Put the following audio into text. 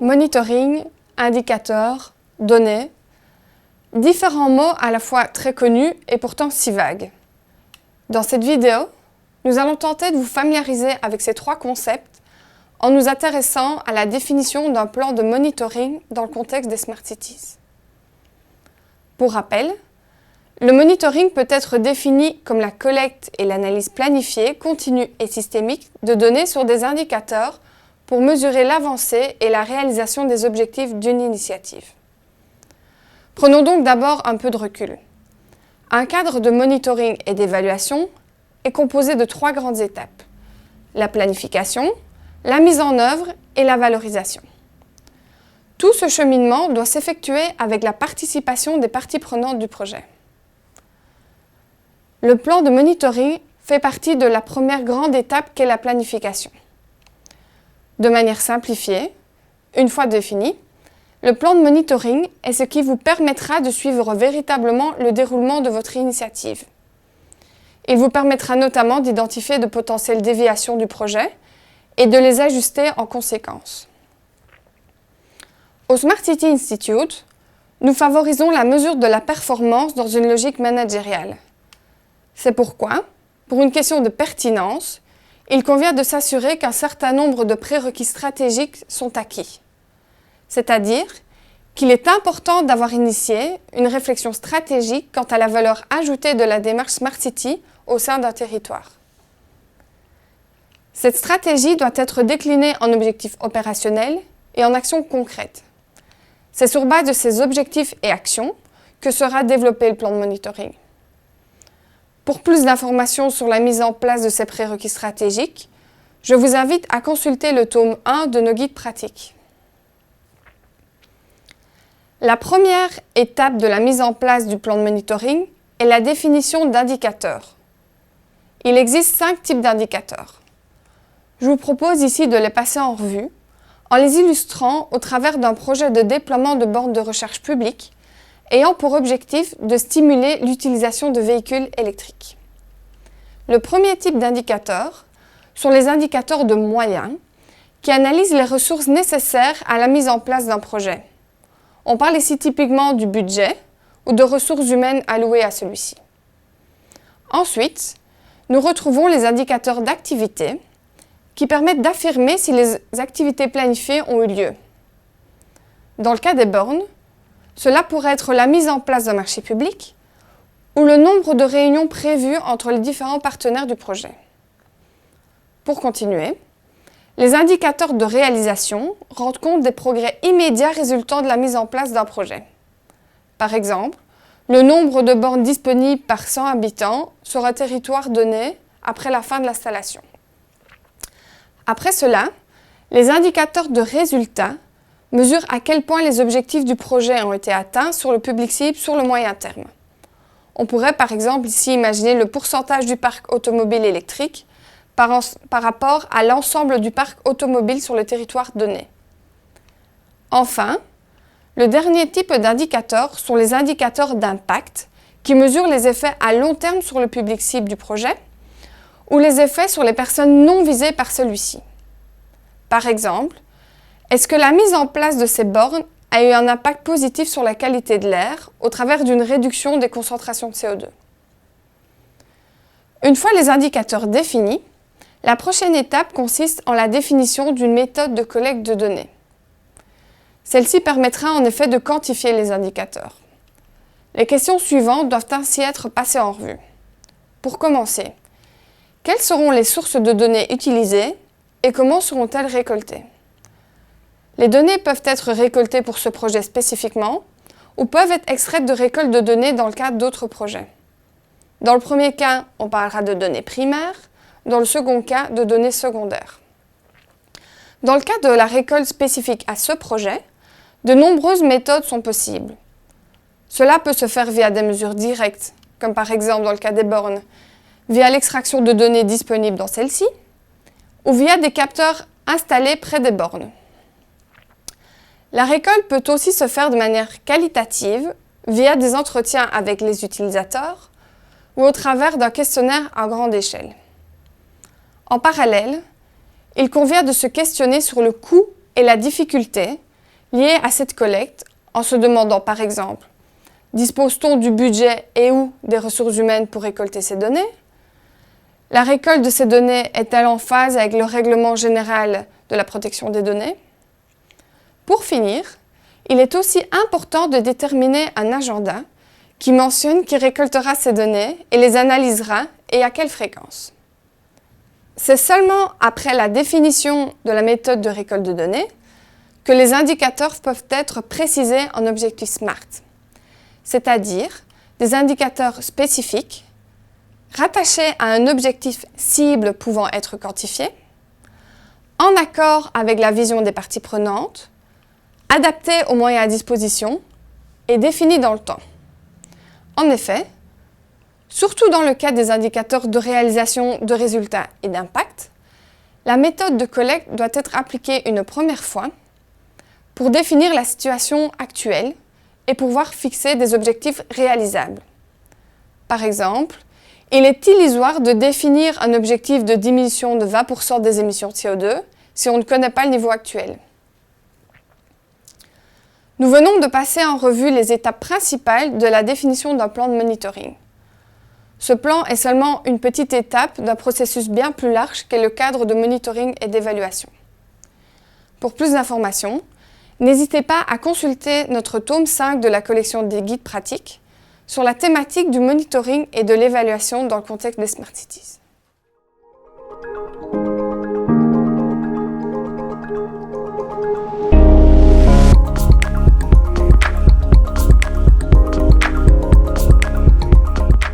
monitoring, indicateur, données, différents mots à la fois très connus et pourtant si vagues. Dans cette vidéo, nous allons tenter de vous familiariser avec ces trois concepts en nous intéressant à la définition d'un plan de monitoring dans le contexte des Smart Cities. Pour rappel, le monitoring peut être défini comme la collecte et l'analyse planifiée, continue et systémique de données sur des indicateurs pour mesurer l'avancée et la réalisation des objectifs d'une initiative. Prenons donc d'abord un peu de recul. Un cadre de monitoring et d'évaluation est composé de trois grandes étapes: la planification, la mise en œuvre et la valorisation. Tout ce cheminement doit s'effectuer avec la participation des parties prenantes du projet. Le plan de monitoring fait partie de la première grande étape qu'est la planification. De manière simplifiée, une fois défini, le plan de monitoring est ce qui vous permettra de suivre véritablement le déroulement de votre initiative. Il vous permettra notamment d'identifier de potentielles déviations du projet et de les ajuster en conséquence. Au Smart City Institute, nous favorisons la mesure de la performance dans une logique managériale. C'est pourquoi, pour une question de pertinence, il convient de s'assurer qu'un certain nombre de prérequis stratégiques sont acquis. C'est-à-dire qu'il est important d'avoir initié une réflexion stratégique quant à la valeur ajoutée de la démarche Smart City au sein d'un territoire. Cette stratégie doit être déclinée en objectifs opérationnels et en actions concrètes. C'est sur base de ces objectifs et actions que sera développé le plan de monitoring. Pour plus d'informations sur la mise en place de ces prérequis stratégiques, je vous invite à consulter le tome 1 de nos guides pratiques. La première étape de la mise en place du plan de monitoring est la définition d'indicateurs. Il existe 5 types d'indicateurs. Je vous propose ici de les passer en revue en les illustrant au travers d'un projet de déploiement de bornes de recharge publique ayant pour objectif de stimuler l'utilisation de véhicules électriques. Le premier type d'indicateurs sont les indicateurs de moyens qui analysent les ressources nécessaires à la mise en place d'un projet. On parle ici typiquement du budget ou de ressources humaines allouées à celui-ci. Ensuite, nous retrouvons les indicateurs d'activité qui permettent d'affirmer si les activités planifiées ont eu lieu. Dans le cas des bornes, cela pourrait être la mise en place d'un marché public ou le nombre de réunions prévues entre les différents partenaires du projet. Pour continuer, les indicateurs de réalisation rendent compte des progrès immédiats résultant de la mise en place d'un projet. Par exemple, le nombre de bornes disponibles par 100 habitants sur un territoire donné après la fin de l'installation. Après cela, les indicateurs de résultats mesurent à quel point les objectifs du projet ont été atteints sur le public cible sur le moyen terme. On pourrait par exemple ici imaginer le pourcentage du parc automobile électrique par rapport à l'ensemble du parc automobile sur le territoire donné. Enfin, le dernier type d'indicateurs sont les indicateurs d'impact qui mesurent les effets à long terme sur le public cible du projet ou les effets sur les personnes non visées par celui-ci. Par exemple, est-ce que la mise en place de ces bornes a eu un impact positif sur la qualité de l'air au travers d'une réduction des concentrations de CO2? Une fois les indicateurs définis, la prochaine étape consiste en la définition d'une méthode de collecte de données. Celle-ci permettra en effet de quantifier les indicateurs. Les questions suivantes doivent ainsi être passées en revue. Pour commencer, quelles seront les sources de données utilisées et comment seront-elles récoltées? Les données peuvent être récoltées pour ce projet spécifiquement ou peuvent être extraites de récoltes de données dans le cadre d'autres projets. Dans le premier cas, on parlera de données primaires, dans le second cas, de données secondaires. Dans le cas de la récolte spécifique à ce projet, de nombreuses méthodes sont possibles. Cela peut se faire via des mesures directes, comme par exemple dans le cas des bornes, via l'extraction de données disponibles dans celles-ci, ou via des capteurs installés près des bornes. La récolte peut aussi se faire de manière qualitative via des entretiens avec les utilisateurs ou au travers d'un questionnaire à grande échelle. En parallèle, il convient de se questionner sur le coût et la difficulté liées à cette collecte en se demandant par exemple, dispose-t-on du budget et ou des ressources humaines pour récolter ces données? La récolte de ces données est-elle en phase avec le règlement général de la protection des données? Pour finir, il est aussi important de déterminer un agenda qui mentionne qui récoltera ces données et les analysera et à quelle fréquence. C'est seulement après la définition de la méthode de récolte de données que les indicateurs peuvent être précisés en objectifs SMART, c'est-à-dire des indicateurs spécifiques, rattachés à un objectif cible pouvant être quantifié, en accord avec la vision des parties prenantes, adaptés aux moyens à disposition et définis dans le temps. En effet, surtout dans le cas des indicateurs de réalisation de résultats et d'impact, la méthode de collecte doit être appliquée une première fois pour définir la situation actuelle et pouvoir fixer des objectifs réalisables. Par exemple, il est illusoire de définir un objectif de diminution de 20% des émissions de CO2 si on ne connaît pas le niveau actuel. Nous venons de passer en revue les étapes principales de la définition d'un plan de monitoring. Ce plan est seulement une petite étape d'un processus bien plus large qu'est le cadre de monitoring et d'évaluation. Pour plus d'informations, n'hésitez pas à consulter notre tome 5 de la collection des guides pratiques sur la thématique du monitoring et de l'évaluation dans le contexte des Smart Cities.